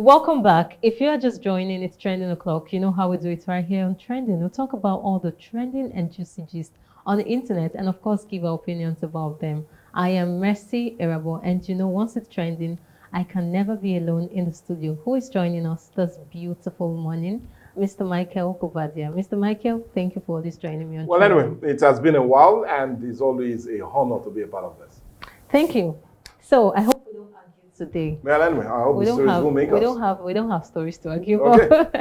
Welcome back. If you are just joining, it's Trending O'Clock. You know how we do it right here on Trending. We'll talk about all the trending and juicy gist on the internet and, of course, give our opinions about them. I am Mercy Erabo, and you know, once it's trending, I can never be alone in the studio. Who is joining us this beautiful morning? Mr. Michael Kovadia. Mr. Michael, thank you for this joining me on Well, anyway, Trending. it has been a while, and it's always a honor to be a part of this. Thank you. So I hope we don't argue today. Well, anyway, I hope We the don't stories have will make we us. don't have we don't have stories to argue Okay. about.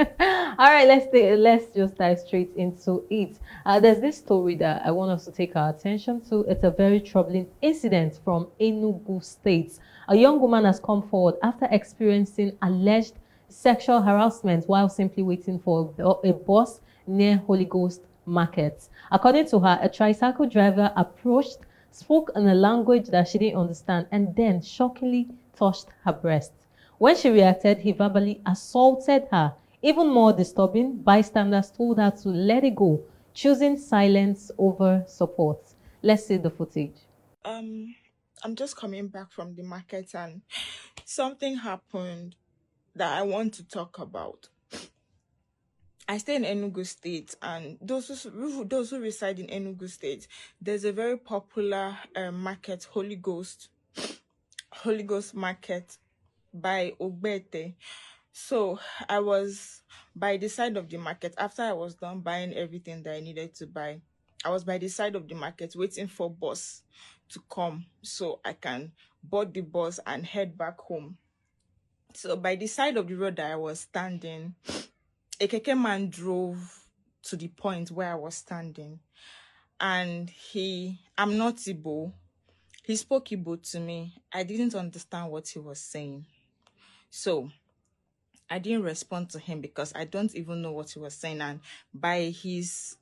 All right, let's just dive straight into it. There's this story that I want us to take our attention to. It's a very troubling incident from Enugu State. A young woman has come forward after experiencing alleged sexual harassment while simply waiting for a bus near Holy Ghost Market. According to her, a tricycle driver approached, spoke in a language that she didn't understand, and then shockingly touched her breast. When she reacted, he verbally assaulted her. Even more disturbing, bystanders told her to let it go, choosing silence over support. Let's see the footage. Um, I'm just coming back from the market and something happened that I want to talk about. I stay in Enugu State, and those who reside in Enugu State, there's a very popular market, Holy Ghost Market by Ogbete. So I was by the side of the market after I was done buying everything that I needed to buy. I was by the side of the market waiting for bus to come so I can board the bus and head back home. So by the side of the road that I was standing, a keke man drove to the point where I was standing, and I'm not Igbo. He spoke Igbo to me. I didn't understand what he was saying. So I didn't respond to him because I don't even know what he was saying. And by his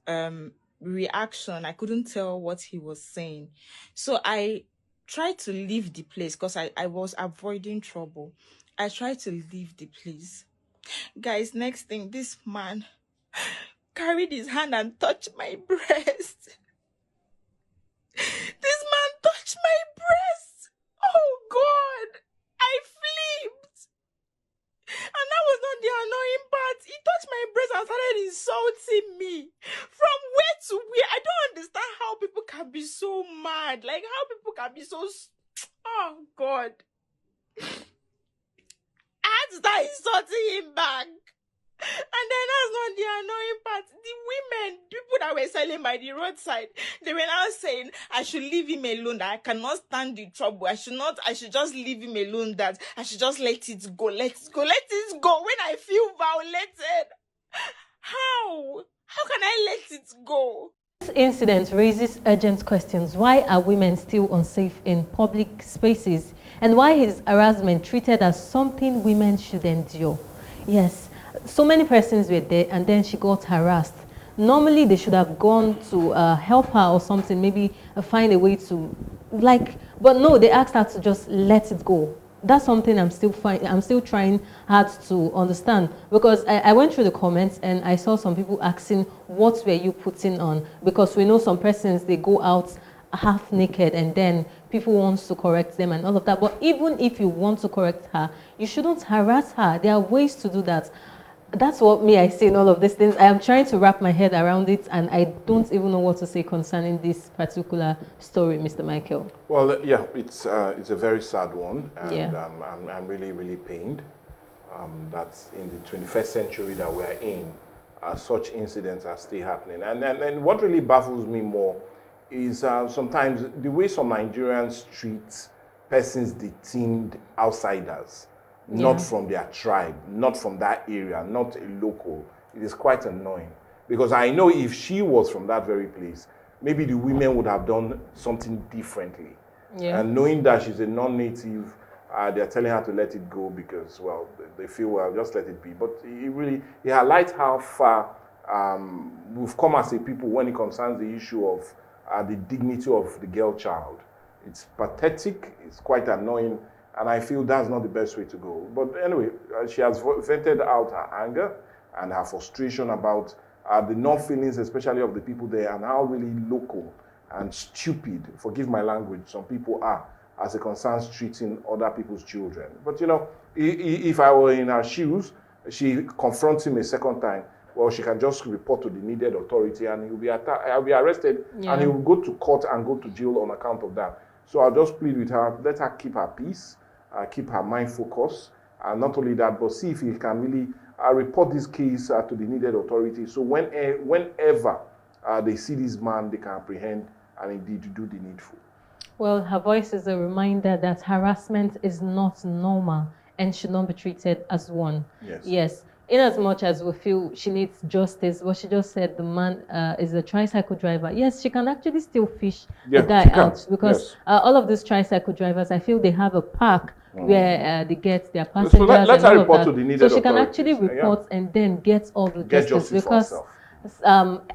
reaction, I couldn't tell what he was saying. So I tried to leave the place because I was avoiding trouble. I tried to leave the place. Guys, next thing, this man carried his hand and touched my breast. This man touched my breast. Oh God, I flipped. And that was not the annoying part. He touched my breast and started insulting me. From where to where? I don't understand how people can be so mad. Like, how people can be so... Oh, God. I had to start insulting him back. And then that's not the annoying part. The women, people that were selling by the roadside, they were now saying I should leave him alone, that I cannot stand the trouble. I should just leave him alone, that I should just let it go. Let it go when I feel violated. How can I let it go? This incident raises urgent questions. Why are women still unsafe in public spaces? And why is harassment treated as something women should endure? Yes, so many persons were there and then she got harassed. Normally, they should have gone to help her or something, maybe find a way to, but no, they asked her to just let it go. That's something I'm still trying hard to understand, because I went through the comments and I saw some people asking, what were you putting on? Because we know some persons, they go out half naked and then people want to correct them and all of that. But even if you want to correct her, you shouldn't harass her. There are ways to do that. That's what I see in all of these things. I am trying to wrap my head around it, and I don't even know what to say concerning this particular story, Mr. Michael. Well, yeah, it's a very sad one, and Yeah. I'm really, really pained that in the 21st century that we're in, such incidents are still happening. And what really baffles me more is sometimes the way some Nigerians treat persons detained outsiders, not Yeah. from their tribe, not from that area, not a local. It is quite annoying. Because I know if she was from that very place, maybe the women would have done something differently. Yeah. And knowing that she's a non-native, they're telling her to let it go because, well, they feel, well, just let it be. But it highlights how far we've come as a people when it concerns the issue of the dignity of the girl child. It's pathetic, it's quite annoying, and I feel that's not the best way to go. But anyway, she has vented out her anger and her frustration about the non-feelings, especially of the people there, and how really local and stupid, forgive my language, some people are. as it concerns treating other people's children. But you know, if I were in her shoes, she confronts him a second time, well, she can just report to the needed authority and he'll be arrested and he will go to court and go to jail on account of that. So I'll just plead with her, let her keep her peace, keep her mind focused, and not only that, but see if he can really report this case to the needed authority. So whenever they see this man, they can apprehend and indeed do the needful. Well, her voice is a reminder that harassment is not normal and should not be treated as one. Yes. In as much as we feel she needs justice, what she just said, the man is a tricycle driver. Yes, she can actually still fish the guy out because all of these tricycle drivers, I feel they have a park where they get their passengers. So let her report to the needed so she can actually report and then get all the justice because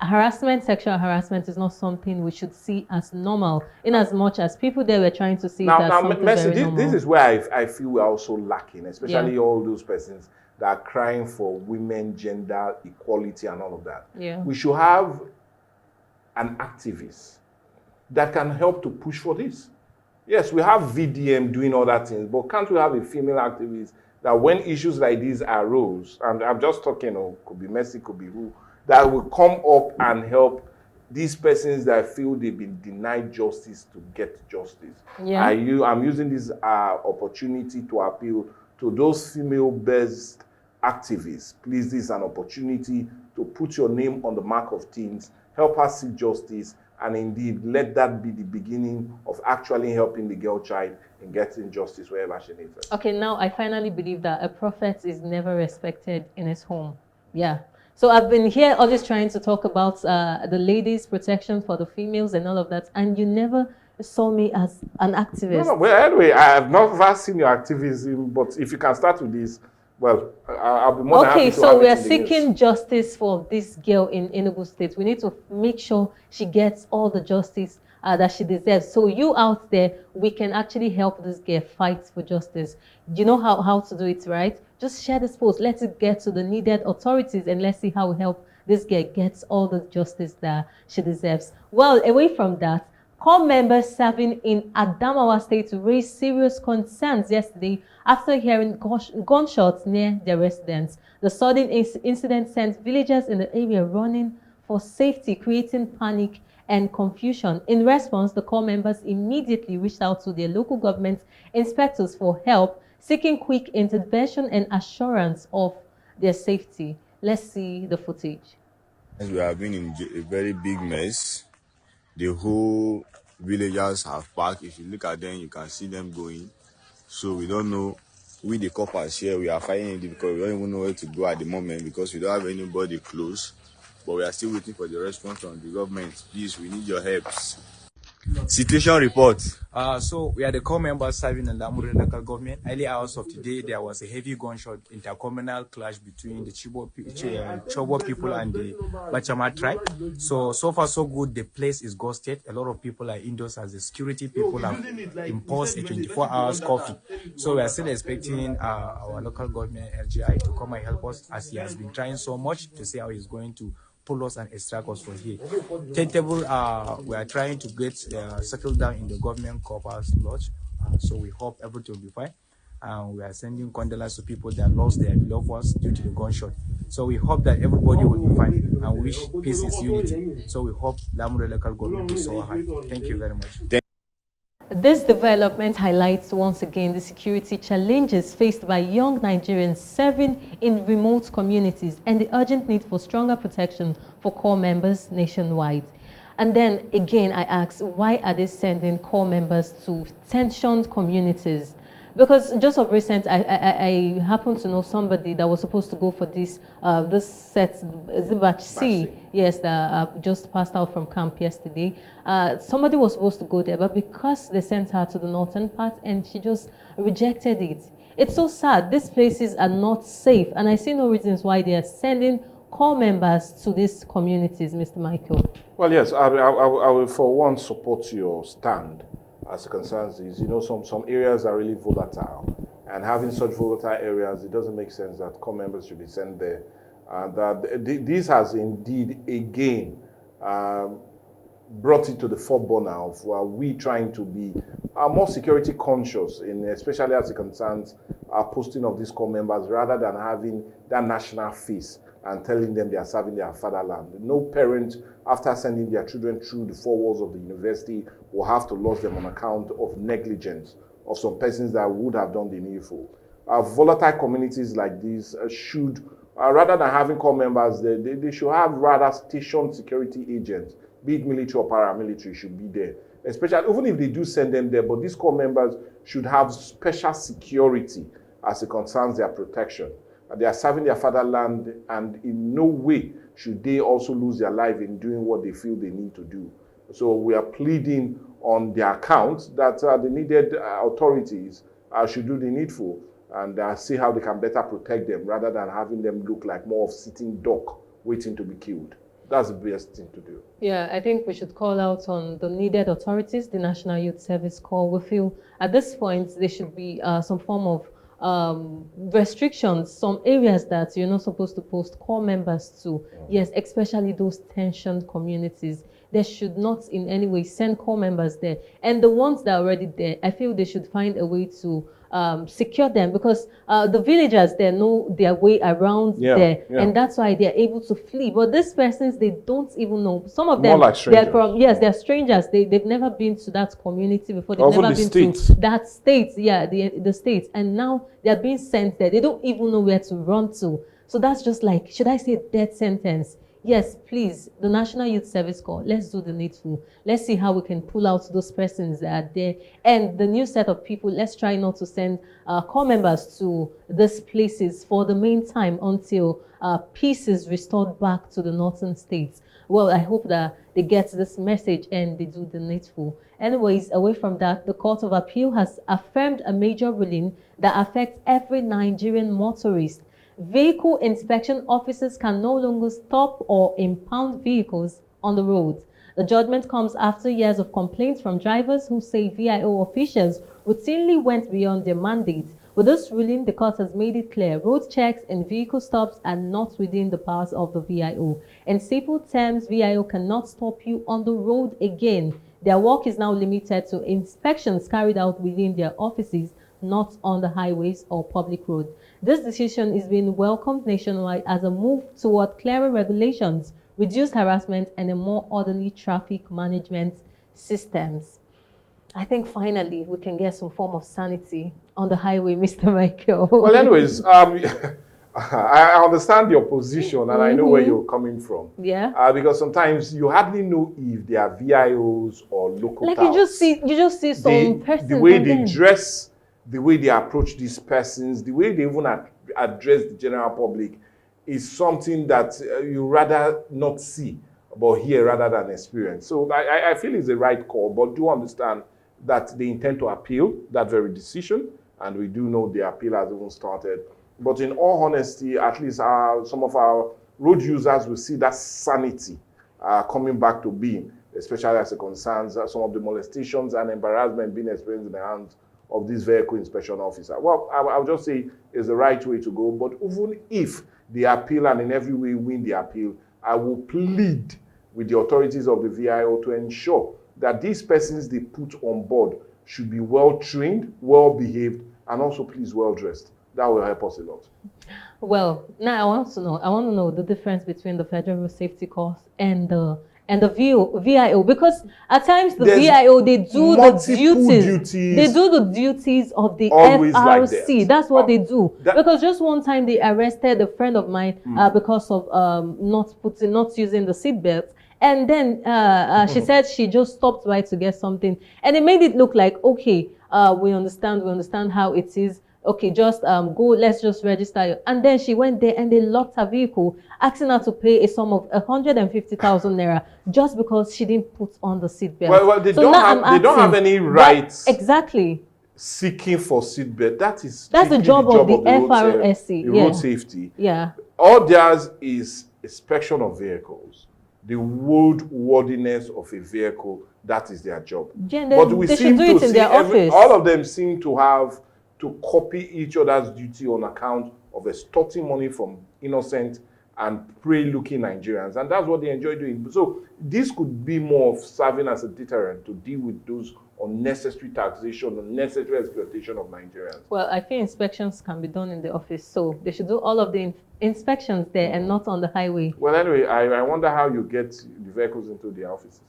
harassment, sexual harassment is not something we should see as normal, in as much as people there were trying to see it as something very normal. This is where I feel we're also lacking, especially all those persons that are crying for women, gender equality and all of that. We should have an activist that can help to push for this. Yes, we have VDM doing all that things, but can't we have a female activist that when issues like these arose, and I'm just talking, could be Mercy, could be who, that will come up and help these persons that feel they've been denied justice to get justice. I'm using this opportunity to appeal to those female-based activists. Please, this is an opportunity to put your name on the mark of things, help us seek justice, and indeed let that be the beginning of actually helping the girl child in getting justice wherever she needs it. Okay, now I finally believe that a prophet is never respected in his home. So I've been here always trying to talk about the ladies' protection for the females and all of that, and you never saw me as an activist. No, well, anyway, I have never seen your activism, but if you can start with this, well, I'll be more than happy to so we are seeking justice for this girl in Enugu State. We need to make sure she gets all the justice that she deserves. So you out there, we can actually help this girl fight for justice. You know how to do it, right? Just share this post. Let it get to the needed authorities and let's see how we help this girl get all the justice that she deserves. Well, away from that, core members serving in Adamawa State raised serious concerns yesterday after hearing gunshots near their residence. The sudden incident sent villagers in the area running for safety, creating panic and confusion. In response, the core members immediately reached out to their local government inspectors for help, seeking quick intervention and assurance of their safety. Let's see the footage. We have been in a very big mess. The whole villagers have parked. If you look at them, you can see them going. So we don't know. We the coppers here, we are fighting it because we don't even know where to go at the moment because we don't have anybody close. But we are still waiting for the response from the government. Please, we need your help. Situation report. So we are the core members serving in the Lamure local government. Early hours of today, there was a heavy gunshot intercommunal clash between the Chobo people and the Bachama tribe. So far so good. The place is ghosted. A lot of people are indoors as the security people have imposed a 24 hours coffee. So we are still expecting our local government LGI to come and help us as he has been trying so much to see how he's going to pull us and extract us from here. Tentable, we are trying to get settled down in the government corpus lodge. So we hope everything will be fine. We are sending condolences to people that lost their beloved ones due to the gunshot. So we hope that everybody will be fine and wish peace is unity. So we hope Lamure local government will so high. Thank you very much. This development highlights once again the security challenges faced by young Nigerians serving in remote communities and the urgent need for stronger protection for core members nationwide. And then again, I ask, why are they sending core members to tensioned communities? Because just of recent, I happen to know somebody that was supposed to go for this set, batch C, yes, that just passed out from camp yesterday. Somebody was supposed to go there, but because they sent her to the northern part and she just rejected it. It's so sad. These places are not safe, and I see no reasons why they are sending core members to these communities, Mr. Michael. Well, yes, I will for one support your stand as it concerns these. You know, some areas are really volatile, and having such volatile areas, it doesn't make sense that core members should be sent there. And this has indeed again brought it to the forefront of we trying to be more security conscious, in especially as it concerns posting of these core members, rather than having that national face and telling them they are serving their fatherland. No parent, after sending their children through the four walls of the university, will have to lose them on account of negligence of some persons that would have done the needful. Volatile communities like these should, rather than having core members, they should have rather stationed security agents, be it military or paramilitary, should be there. Especially, even if they do send them there, but these core members should have special security as it concerns their protection. They are serving their fatherland, and in no way should they also lose their life in doing what they feel they need to do. So we are pleading on their account that the needed authorities should do the needful and see how they can better protect them, rather than having them look like more of sitting duck waiting to be killed. That's the best thing to do. Yeah, I think we should call out on the needed authorities, the National Youth Service Corps. We feel at this point there should be some form of restrictions, some areas that you're not supposed to post core members to. Yes, especially those tensioned communities. They should not in any way send core members there. And the ones that are already there, I feel they should find a way to secure them, because the villagers, they know their way around there, and that's why they're able to flee. But these persons, they don't even know. Some of them, like they're from, they're strangers. They've never been to that community before. They've never been to that state, the states, and now they're being sent there. They don't even know where to run to. So that's just like, should I say death sentence? Yes, please, the National Youth Service Corps, let's do the needful. Let's see how we can pull out those persons that are there. And the new set of people, let's try not to send core members to these places for the meantime until peace is restored back to the northern states. Well, I hope that they get this message and they do the needful. Anyways, away from that, the Court of Appeal has affirmed a major ruling that affects every Nigerian motorist. Vehicle inspection officers can no longer stop or impound vehicles on the roads. The judgment comes after years of complaints from drivers who say VIO officials routinely went beyond their mandate. With this ruling, the court has made it clear road checks and vehicle stops are not within the powers of the VIO. In simple terms, VIO cannot stop you on the road again. Their work is now limited to inspections carried out within their offices, not on the highways or public roads. This decision is being welcomed nationwide as a move toward clearer regulations, reduced harassment, and a more orderly traffic management systems. I think finally we can get some form of sanity on the highway, Mr. Michael. Well, anyways, I understand your position and I know where you're coming from. Yeah. Because sometimes you hardly know if they are VIOs or local like touts. you just see some persons. The way they dress, the way they approach these persons, the way they even address the general public is something that you rather not see but hear rather than experience. So I feel it's the right call, but do understand that they intend to appeal that very decision, and we do know the appeal has even started. But in all honesty, at least some of our road users will see that sanity coming back to being, especially as it concerns some of the molestations and embarrassment being experienced in the hands of this vehicle inspection officer. Well, I'll just say it's the right way to go, but even if they appeal and in every way win the appeal, I will plead with the authorities of the VIO to ensure that these persons they put on board should be well-trained, well-behaved, and also, please, well-dressed. That will help us a lot. Well, now I want to know the difference between the Federal Road Safety Corps and the VIO, because at times the VIO, they do the duties. They do the duties of the FRC. Like that's what they do. Because just one time they arrested a friend of mine because of not using the seatbelt. And then she said she just stopped by to get something. And it made it look like, okay, we understand how it is. Okay, just go, let's just register you. And then she went there and they locked her vehicle, asking her to pay a sum of 150,000 naira just because she didn't put on the seatbelt. Well, they don't have any rights. Exactly. Seeking for seatbelt. That's the job of the FRSC. Road safety. Yeah. All theirs is inspection of vehicles. The roadworthiness of a vehicle, that is their job. But we seem to see all of them seem to have to copy each other's duty on account of extorting money from innocent and prey-looking Nigerians, and that's what they enjoy doing. So this could be more of serving as a deterrent to deal with those unnecessary taxation, unnecessary exploitation of Nigerians. Well, I think inspections can be done in the office, so they should do all of the inspections there and not on the highway. Well, anyway, I wonder how you get the vehicles into the offices.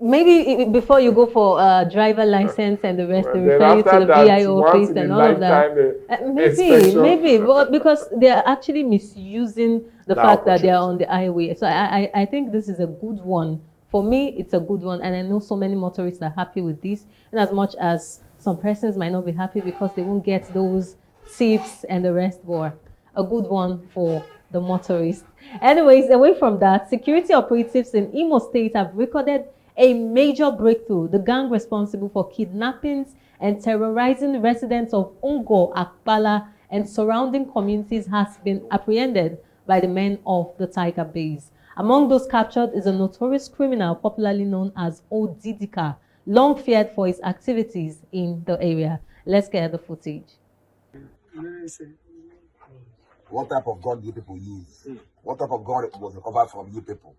Maybe before you go for driver license and the rest, Well, they then refer you to after the that, VIO once office in a and all of that. lifetime, inspection. Maybe, but because they are actually misusing the fact that they are on the highway. So I think this is a good one. For me, it's a good one, and I know so many motorists are happy with this, in as much as some persons might not be happy because they won't get those tips and the rest, but a good one for the motorists. Anyways, away from that, security operatives in Imo State have recorded a major breakthrough. The gang responsible for kidnappings and terrorizing residents of Ungo, Akbala, and surrounding communities has been apprehended by the men of the Tiger Base. Among those captured is a notorious criminal popularly known as Odidika, long feared for his activities in the area. Let's get the footage. What type of gun do you people use? What type of gun was recovered from you people?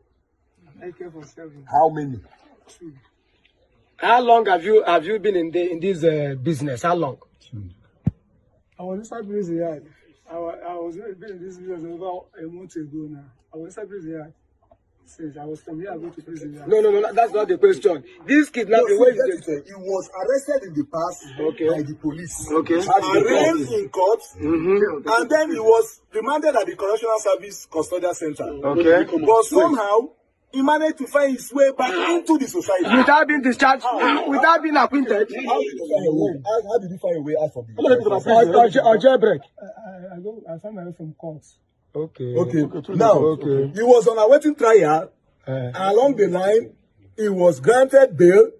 AK-47. How many? 2. How long have you been in this business? How long? I was inside prison yard. I was been in this business about a month ago now. I was inside prison yard. Since I was from here, I go to prison yard. No, that's not the question. This kidnapping, where is it? He was arrested in the past by the police. Okay. Arraigned in court, and then he was remanded at the Correctional Service Custodial Center. Okay. But somehow, he managed to find his way back into the society. Without being discharged, without being acquainted. How did you find a way out from the Or jailbreak? I found my way from court. Okay. Now, he was on a waiting trial. Along the line, he was granted bail.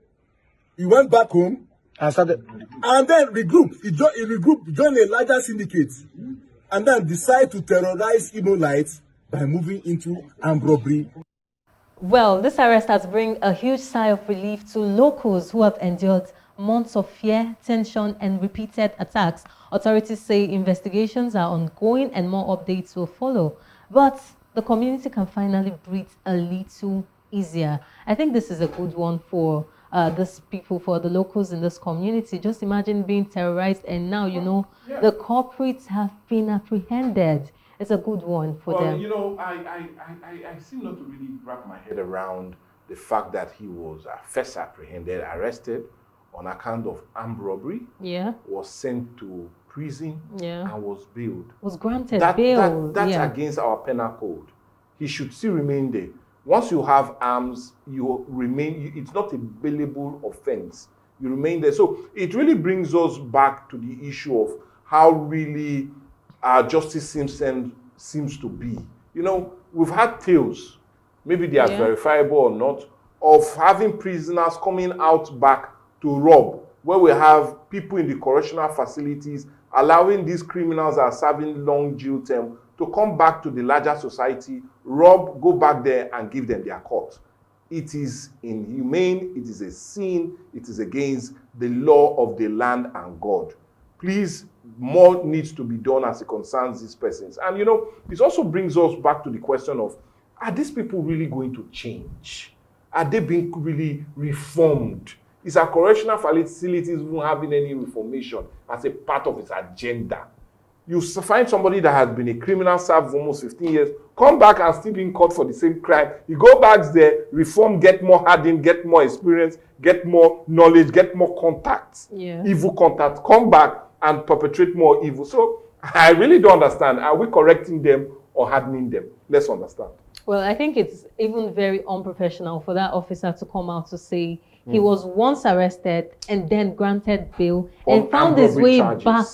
He went back home. And then regrouped. He joined a larger syndicate. And then decided to terrorize Imolites by moving into armed robbery. Well, this arrest has brought a huge sigh of relief to locals who have endured months of fear, tension, and repeated attacks. Authorities say investigations are ongoing and more updates will follow. But the community can finally breathe a little easier. I think this is a good one for these people, for the locals in this community. Just imagine being terrorized and now, you know, the culprits have been apprehended. It's a good one for them. Well, you know, I seem not to really wrap my head around the fact that he was first apprehended, arrested on account of armed robbery, was sent to prison, and was bailed. Was granted bail. That's against our penal code. He should still remain there. Once you have arms, you remain. It's not a bailable offense. You remain there. So it really brings us back to the issue of how really justice seems to be. You know, we've had tales, maybe they are verifiable or not, of having prisoners coming out back to rob, where we have people in the correctional facilities allowing these criminals that are serving long jail term to come back to the larger society, rob, go back there and give them their court. It is inhumane, it is a sin, it is against the law of the land and God. Please, more needs to be done as it concerns these persons. And you know, this also brings us back to the question of, are these people really going to change? Are they being really reformed? Is our correctional facilities even having any reformation as a part of its agenda? You find somebody that has been a criminal, served for almost 15 years, come back and still being caught for the same crime. You go back there, reform, get more hardened, get more experience, get more knowledge, get more contacts, evil contacts, come back and perpetrate more evil. So I really don't understand. Are we correcting them or hardening them? Let's understand. Well, I think it's even very unprofessional for that officer to come out to say he was once arrested and then granted bail and found his way back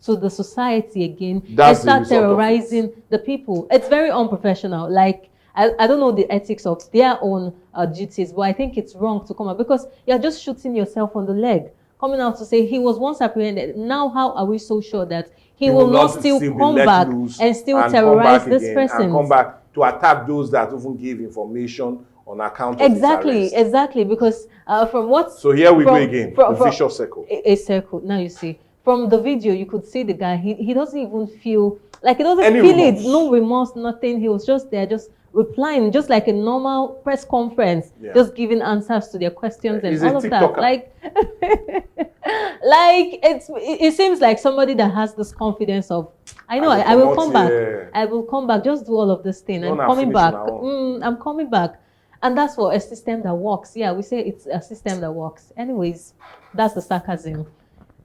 to the society again and start terrorizing the people. It's very unprofessional. Like, I don't know the ethics of their own duties, but I think it's wrong to come out because you're just shooting yourself on the leg. Coming out to say he was once apprehended. Now, how are we so sure that he will not still come back and still terrorize this person? And come back to attack those that even give information on account of Exactly, because from what... So here we go again, a vicious circle. A circle. Now you see, from the video, you could see the guy, he doesn't even feel Like, he doesn't Any feel remorse. it, no remorse, nothing. He was just there, just replying, just like a normal press conference, Yeah. just giving answers to their questions and He's all a of that. TikToker. Like, like it seems like somebody that has this confidence of, I know, I will come back. I will come back. Just do all of this thing. I'm coming back. I'm coming back. And that's for a system that works. Yeah, we say it's a system that works. Anyways, that's the sarcasm.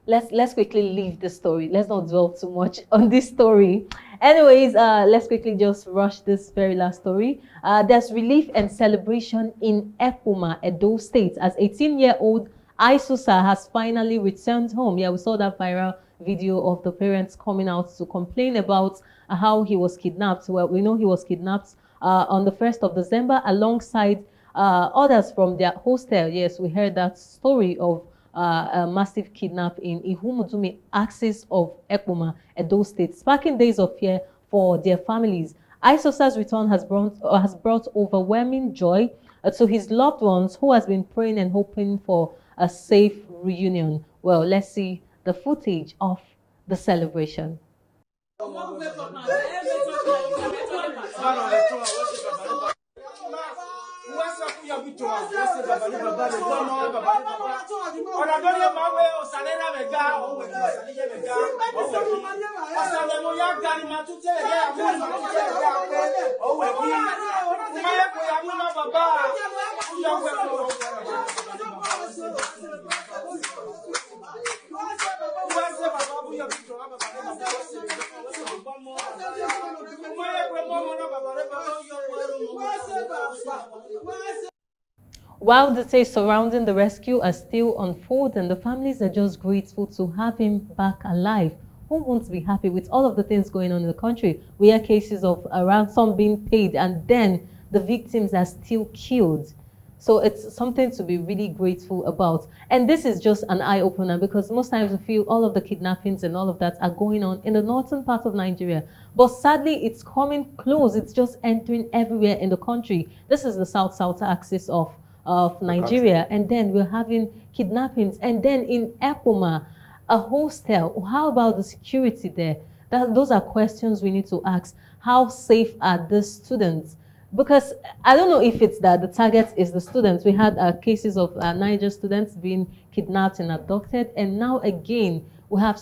Let's quickly leave the story. Let's not dwell too much on this story. Anyways, let's quickly just rush this very last story. There's relief and celebration in Ekpoma, Edo State, as 18-year-old Aisusa has finally returned home. Yeah, we saw that viral video of the parents coming out to complain about how he was kidnapped. Well, we know he was kidnapped on the 1st of December alongside others from their hostel. Yes, we heard that story of a massive kidnap in Ihumudumi, axis of Ekpoma, Edo State, sparking days of fear for their families. Aisosa's return has brought overwhelming joy to his loved ones, who has been praying and hoping for a safe reunion. Well, let's see the footage of the celebration. While details surrounding the rescue are still unfolding, the families are just grateful to have him back alive. Who won't be happy with all of the things going on in the country? We hear cases of a ransom being paid and then the victims are still killed. So it's something to be really grateful about. And this is just an eye-opener, because most times we feel all of the kidnappings and all of that are going on in the northern part of Nigeria. But sadly, it's coming close. It's just entering everywhere in the country. This is the south-south axis of Nigeria. And then we're having kidnappings. And then in Ekpoma, a hostel. How about the security there? Those are questions we need to ask. How safe are the students? Because I don't know if it's that the target is the students. We had cases of Niger students being kidnapped and abducted. And now again, we have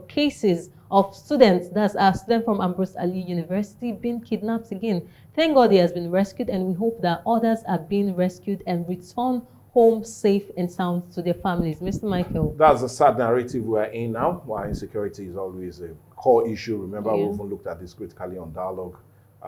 cases of students, that's a student from Ambrose Ali University, being kidnapped again. Thank God he has been rescued, and we hope that others are being rescued and return home safe and sound to their families. Mr. Michael. That's a sad narrative we're in now, why insecurity is always a core issue. Remember, we even looked at this critically on Dialogue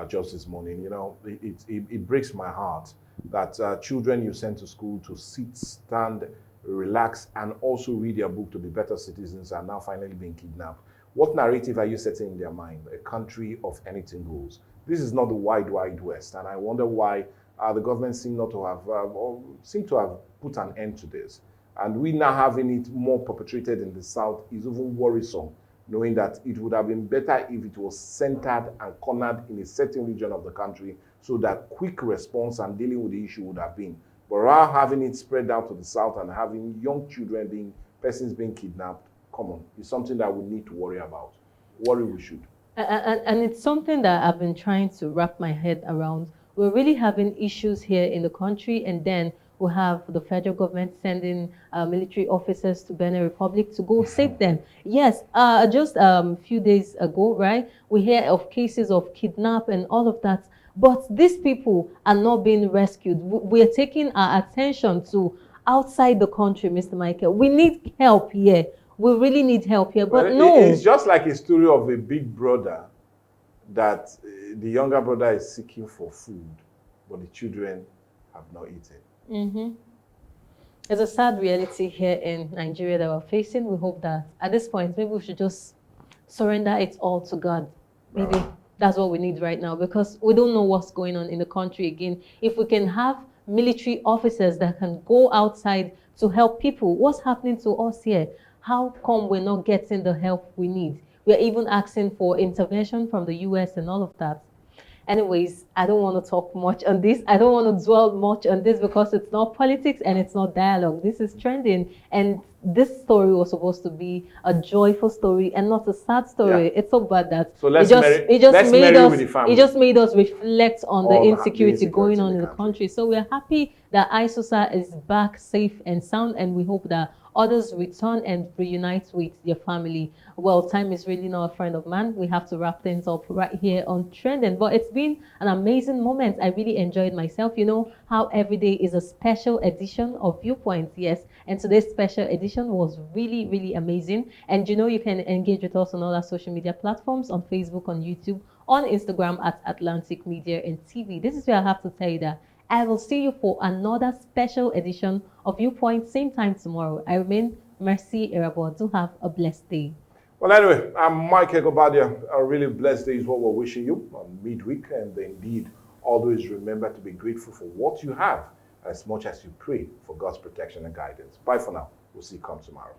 just this morning. You know, it breaks my heart that children you send to school to sit, stand, relax, and also read their book to be better citizens are now finally being kidnapped. What narrative are you setting in their mind? A country of anything goes. This is not the wide west, and I wonder why the government seem to have put an end to this. And we now having it more perpetrated in the south is even worrisome, knowing that it would have been better if it was centered and cornered in a certain region of the country, so that quick response and dealing with the issue would have been. But rather having it spread out to the south and having young children persons being kidnapped, come on, it's something that we need to worry about. Worry we should. And it's something that I've been trying to wrap my head around. We're really having issues here in the country, and then we have the federal government sending military officers to Benin Republic to go save them. Yes, just a few days ago, right, we hear of cases of kidnap and all of that. But these people are not being rescued. We are taking our attention to outside the country, Mr. Michael. We need help here. We really need help here, but no. It's just like a story of a big brother that the younger brother is seeking for food, but the children have not eaten. Mm-hmm. It's a sad reality here in Nigeria that we're facing. We hope that at this point, maybe we should just surrender it all to God. Maybe that's what we need right now, because we don't know what's going on in the country again. If we can have military officers that can go outside to help people, what's happening to us here? How come we're not getting the help we need? We're even asking for intervention from the US and all of that. Anyways, I don't want to talk much on this. I don't want to dwell much on this because it's not politics and it's not dialogue. This is trending, and this story was supposed to be a joyful story and not a sad story. Yeah. It's so bad that So let's let's marry with the family. it just made us reflect on the insecurity going on in the country. country. So we're happy that ISOSA is back safe and sound, and we hope that others return and reunite with their family. Well, time is really not a friend of man. We have to wrap things up right here on Trending. But it's been an amazing moment. I really enjoyed myself. You know how every day is a special edition of Viewpoint, yes. And today's special edition was really, really amazing. And you know you can engage with us on all our social media platforms, on Facebook, on YouTube, on Instagram at Atlantic Media and TV. This is where I have to tell you that I will see you for another special edition of Viewpoint, same time tomorrow. I remain Mercy Irabo. Do have a blessed day. Well, anyway, I'm Mike Egobadia. A really blessed day is what we're wishing you on midweek. And indeed, always remember to be grateful for what you have as much as you pray for God's protection and guidance. Bye for now. We'll see you come tomorrow.